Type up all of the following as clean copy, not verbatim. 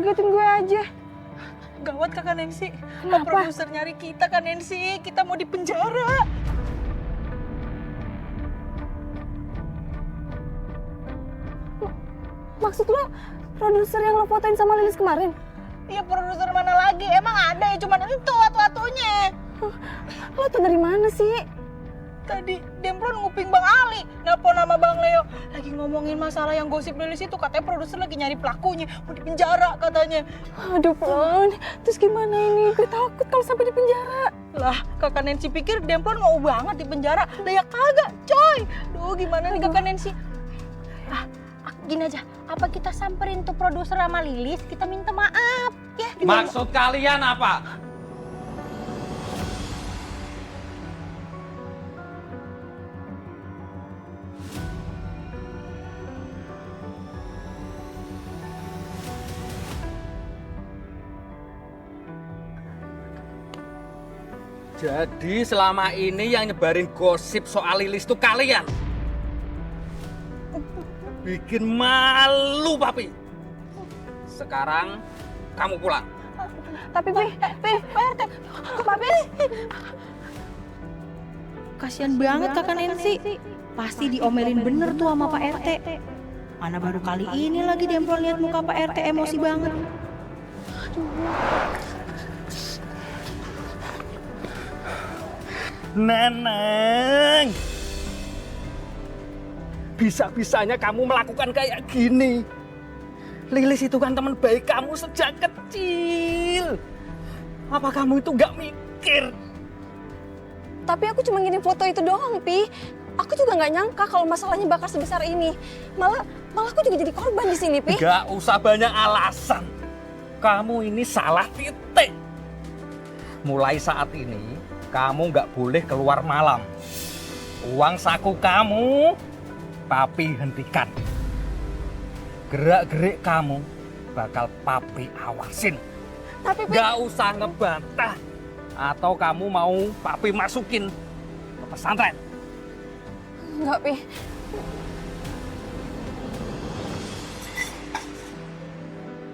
ngagetin gue aja. Gawat Kakak Nancy. Kenapa? Produser nyari kita Kak Nancy. Kita mau di penjara. Maksud lo produser yang lo fotoin sama Lilis kemarin? Iya, produser mana lagi? Emang ada ya cuman itu watu-watunya. Lo tuh dari mana sih? Tadi Demplon nguping Bang Ali, nelpon nama Bang Leo. Lagi ngomongin masalah yang gosip Lilis itu. Katanya produser lagi nyari pelakunya. Mau di penjara katanya. Aduh Plon, terus gimana ini? Gue takut kalau sampai di penjara. Lah, Kakak Nancy pikir Demplon mau banget di penjara. Lah ya kagak, coy. Duh, gimana nih Kakak Nancy? Gini aja, apa kita samperin tuh produser sama Lilis, kita minta maaf, ya? Gimana? Maksud kalian apa? Jadi selama ini yang nyebarin gosip soal Lilis itu kalian. Bikin malu, Papi. Sekarang kamu pulang. Tapi Papi. Kasian banget Kakak Nancy. Pasti diomelin bener tuh sama Pak RT. Mana baru kali ini lagi Demplon lihat muka Pak RT emosi banget. Neneng, bisa-bisanya kamu melakukan kayak gini. Lilis itu kan teman baik kamu sejak kecil. Apa kamu itu nggak mikir? Tapi aku cuma ngirim foto itu doang, Pi. Aku juga nggak nyangka kalau masalahnya bakal sebesar ini. Malah aku juga jadi korban di sini, Pi. Nggak usah banyak alasan. Kamu ini salah titik. Mulai saat ini, kamu nggak boleh keluar malam. Uang saku kamu, Papi hentikan. Gerak-gerik kamu bakal Papi awasin. Tapi Pi, Nggak usah ngebantah. Atau kamu mau Papi masukin ke pesantren. nggak, Pi.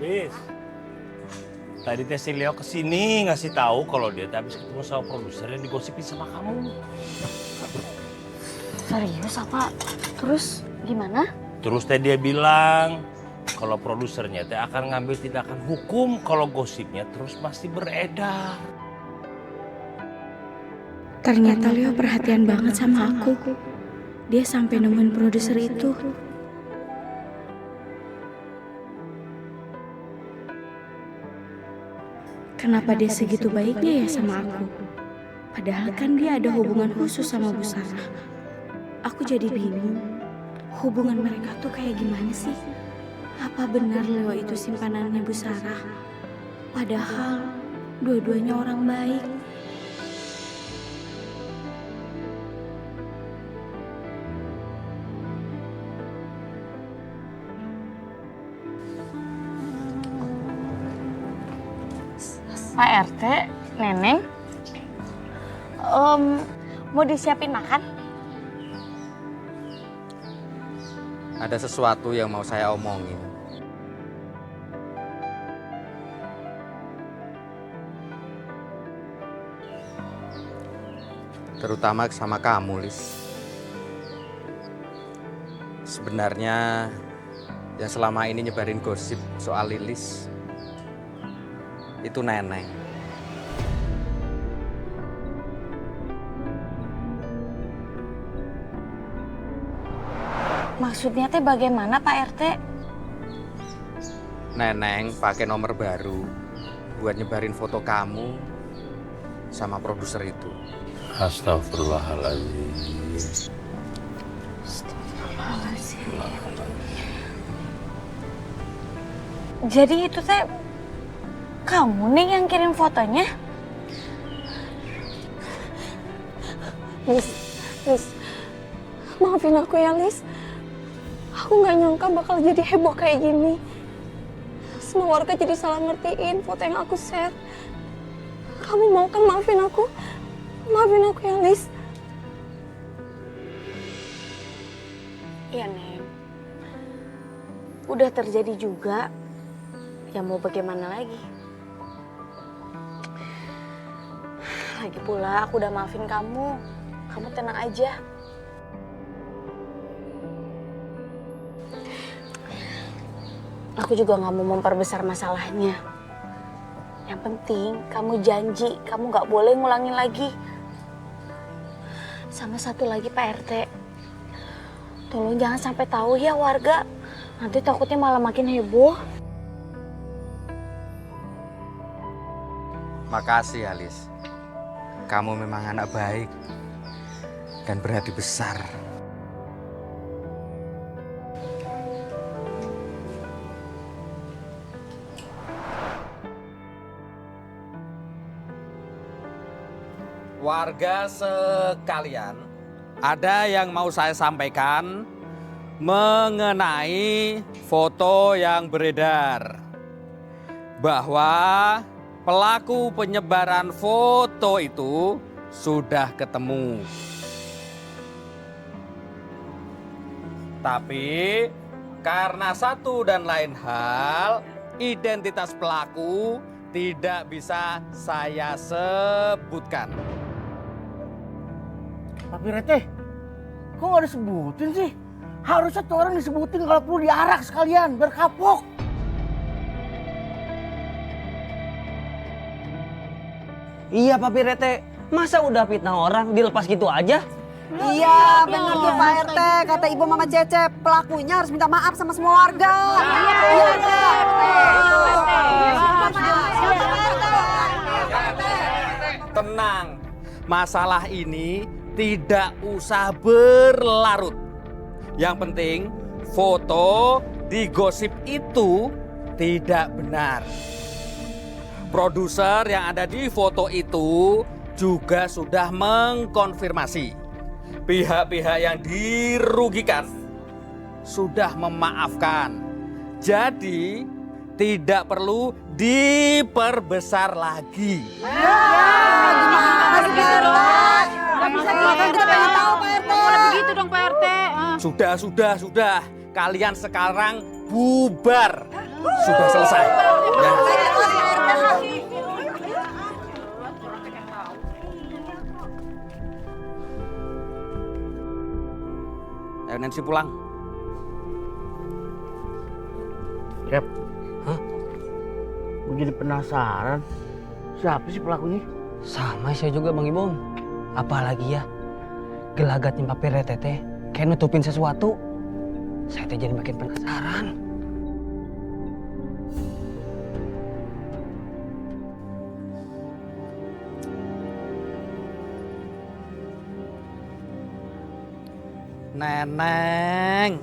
Bis, tadi Teh Leo kesini ngasih tahu kalau dia habis ketemu sama produser yang digosipin sama kamu. Serius apa? Terus gimana? Terus Teh dia bilang kalau produsernya Teh akan ngambil tindakan hukum kalau gosipnya terus masih beredar. Ternyata Leo perhatian banget sama aku. Dia sampai nemuin produser itu. Kenapa dia segitu baiknya ya sama aku? Padahal kan dia ada hubungan khusus sama Bu Sarah. Aku jadi bingung. Hubungan mereka tuh kayak gimana sih? Apa benar Leo itu simpanannya Bu Sarah? Padahal dua-duanya orang baik. Pak RT, Neneng, mau disiapin makan? Ada sesuatu yang mau saya omongin. Terutama sama kamu, Lis. Sebenarnya yang selama ini nyebarin gosip soal Lilis itu Neneng. Maksudnya teh bagaimana Pak RT? Neneng pakai nomor baru buat nyebarin foto kamu sama produser itu. Astagfirullahaladzim. Jadi itu teh kamu nih yang kirim fotonya? Lis, maafin aku ya Lis. Aku nggak nyangka bakal jadi heboh kayak gini. Semua warga jadi salah ngertiin foto yang aku share. Kamu mau kan maafin aku? Maafin aku ya Lis. Iya Neng. Udah terjadi juga. Ya mau bagaimana lagi? Lagi pula aku udah maafin kamu. Kamu tenang aja. Aku juga gak mau memperbesar masalahnya. Yang penting kamu janji kamu gak boleh ngulangin lagi. Sama satu lagi Pak RT. Tolong jangan sampai tahu ya warga. Nanti takutnya malah makin heboh. Makasih Alis. Kamu memang anak baik dan berhati besar. Warga sekalian, ada yang mau saya sampaikan mengenai foto yang beredar. Bahwa pelaku penyebaran foto itu sudah ketemu. Tapi karena satu dan lain hal, identitas pelaku tidak bisa saya sebutkan. Tapi Rete, kok nggak disebutin sih? Harusnya tuh orang disebutin kalau perlu diarak sekalian, biar kapok. Iya Papi Rete, masa udah fitnah orang dilepas gitu aja? Iya benar tuh Pak RT, kata Ibu Mama Cecep, pelakunya harus minta maaf sama semua warga. Tenang, masalah ini tidak usah berlarut. Yang penting foto di gosip itu tidak benar. Produser yang ada di foto itu juga sudah mengkonfirmasi. Pihak-pihak yang dirugikan sudah memaafkan. Jadi tidak perlu diperbesar lagi. Begitu dong Pak RT. Sudah. Kalian sekarang bubar. Sudah selesai. Ya. Ayo Nancy pulang. Cep, gue jadi penasaran, siapa sih pelakunya? Sama saya juga Bang Ibom. Apalagi ya, gelagatnya Papi Rete teh kayak nutupin sesuatu. Saya teh jadi makin penasaran. Neneng,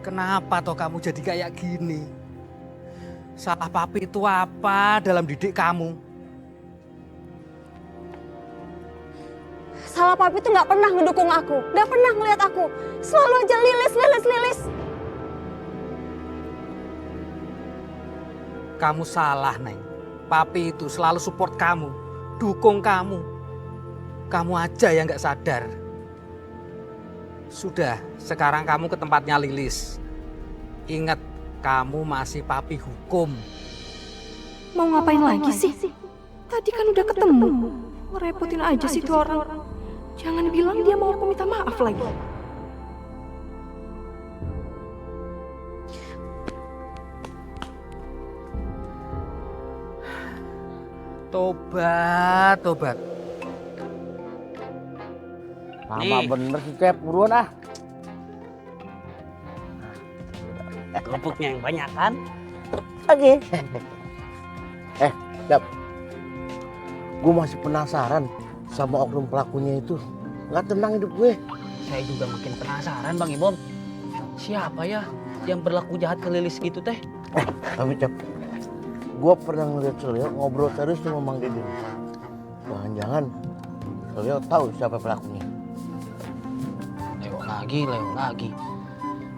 kenapa toh kamu jadi kayak gini? Salah Papi itu apa dalam didik kamu? Salah papi tuh nggak pernah ngedukung aku, nggak pernah ngeliat aku. Selalu aja lilis. Kamu salah, Neng. Papi itu selalu support kamu, dukung kamu. Kamu aja yang nggak sadar. Sudah, sekarang kamu ke tempatnya Lilis. Ingat, kamu masih papi hukum. Mau ngapain lagi sih? Tadi kan udah ketemu. Ngerepotin aja sih tuh orang. Jangan bilang dia mau aku minta maaf lagi. Tobat. Lama Nih. bener sih Cep, buruan ah. Kerupuknya yang banyak kan? Oke. Cep. Gue masih penasaran sama oknum pelakunya itu. Nggak tenang hidup gue. Saya juga makin penasaran Bang Ibom. Siapa ya yang berlaku jahat ke Lilis gitu teh? Tapi Cep, gue pernah ngeliat Seleo ngobrol terus sama Mang Deden. Jangan-jangan Seleo tahu siapa pelakunya. Leo lagi.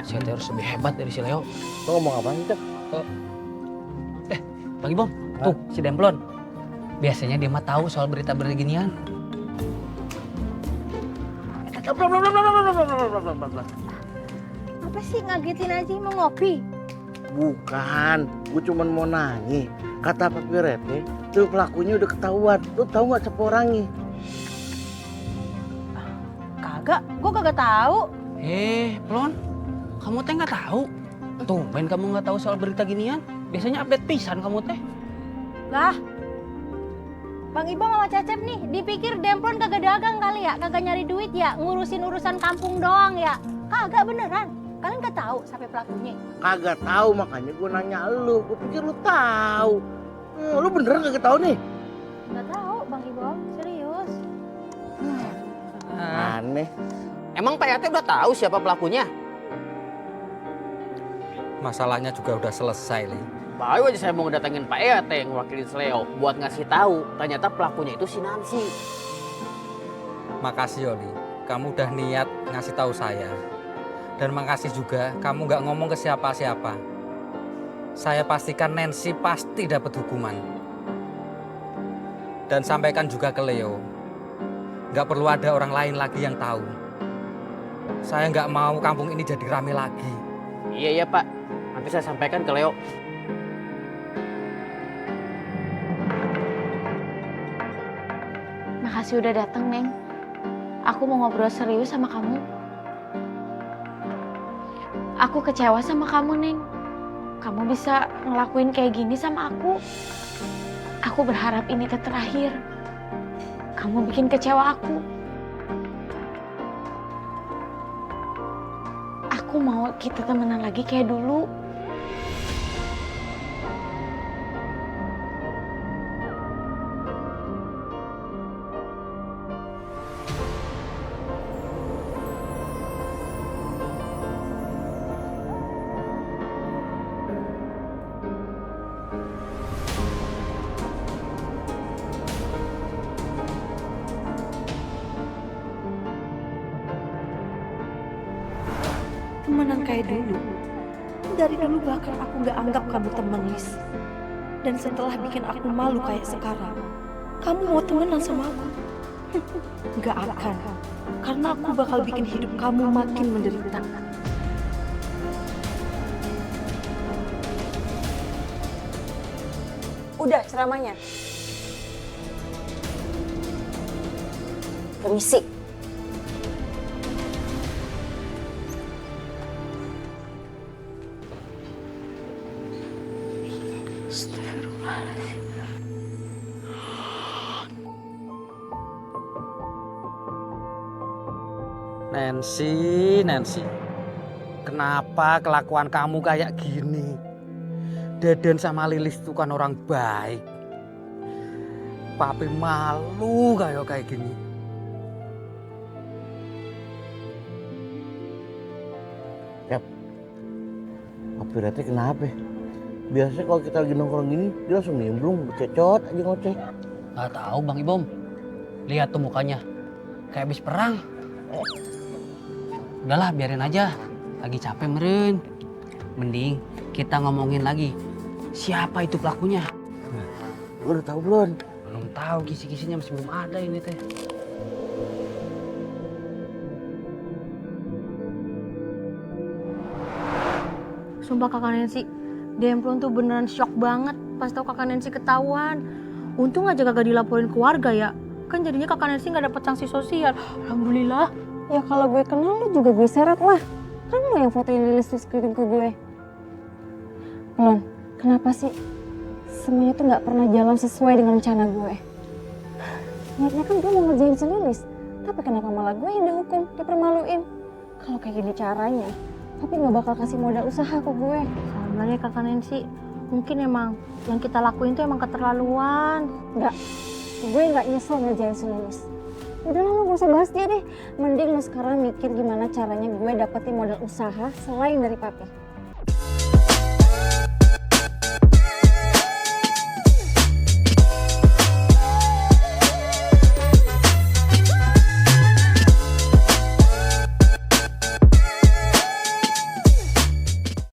Saya teh harus lebih hebat dari si Leo. Lo ngomong apa sih Cep? Bang Ibom, tuh si Demplon. Biasanya dia mah tahu soal berita-berita ginian. Apa sih ngagetin aja mau ngopi? Bukan, gue cuma mau nanya. Kata Papi Rete, tuh pelakunya udah ketahuan. Lu tahu nggak siapa orangnya? Kagak, gue kagak tahu. Plon, kamu teh nggak tahu? Tumben kamu nggak tahu soal berita ginian. Biasanya update pisan kamu teh. Lah, Bang Ibo sama Cecep nih, dipikir Demplon kagak dagang kali ya, kagak nyari duit ya, ngurusin urusan kampung doang ya. Kagak beneran. Kalian gak tahu sampai pelakunya? Kagak tahu, makanya gue nanya lu. Gue pikir lu tahu. Lu beneran kagak tahu nih? Gak tahu, Bang Ibo, serius. Aneh. Emang Pak RT udah tahu siapa pelakunya? Masalahnya juga udah selesai, Li. Baru aja saya mau ngedatengin Pak RT yang ngewakilin Sleo buat ngasih tahu ternyata pelakunya itu si Nancy. Makasih, Oli. Kamu udah niat ngasih tahu saya. Dan makasih juga kamu nggak ngomong ke siapa-siapa. Saya pastikan Nancy pasti dapat hukuman. Dan sampaikan juga ke Leo. Nggak perlu ada orang lain lagi yang tahu. Saya nggak mau kampung ini jadi rame lagi. Iya Pak, nanti saya sampaikan ke Leo. Makasih udah datang, Neng. Aku mau ngobrol serius sama kamu. Aku kecewa sama kamu, Neng. Kamu bisa ngelakuin kayak gini sama aku. Aku berharap ini terakhir. Kamu bikin kecewa aku. Aku mau kita temenan lagi kayak dulu. Temenan kayak dulu. Dari dulu bahkan aku gak anggap kamu teman, Lis. Dan setelah bikin aku malu kayak sekarang, kamu mau temenan sama aku? Gak akan. Karena aku bakal bikin hidup kamu makin menderita. Udah ceramahnya. Permisi. Nancy. Kenapa kelakuan kamu kayak gini? Deden sama Lilis itu kan orang baik. Papi malu kayak gini. Yap. Papi Rete kenapa? Biasanya kalau kita lagi nongkrong gini, dia langsung nimbrung, bececot aja ngoceh. Gak tahu Bang Ibom. Lihat tuh mukanya. Kayak habis perang. Udahlah biarin aja. Lagi capek meren. Mending kita ngomongin lagi. Siapa itu pelakunya? Lu udah tahu belum? Belum tahu, kisi-kisinya masih belum ada ini teh. Sumpah Kakak Nancy, Demplon tuh beneran shock banget pas tahu Kakak Nancy ketahuan. Untung aja kagak dilaporin ke warga ya. Kan jadinya Kakak Nancy nggak dapat sanksi sosial. Alhamdulillah. Ya kalau gue kenal lu juga gue seret lah. Kan lu yang fotoin Lilis terus kirim ke gue. Lon, kenapa sih semuanya tuh nggak pernah jalan sesuai dengan rencana gue? Niatnya kan gue mau ngerjain si Lilis. Tapi kenapa malah gue yang dihukum, dipermaluin? Kalau kayak gini caranya, tapi nggak bakal kasih modal usaha ke gue. Sabar ya Kakak Nancy. Mungkin emang yang kita lakuin tuh emang keterlaluan. Nggak, gue nggak nyesel ngerjain si Lilis. Udah lah, lu gak usah bahas dia deh. Mending lu sekarang mikir gimana caranya gue dapetin modal usaha selain dari papi.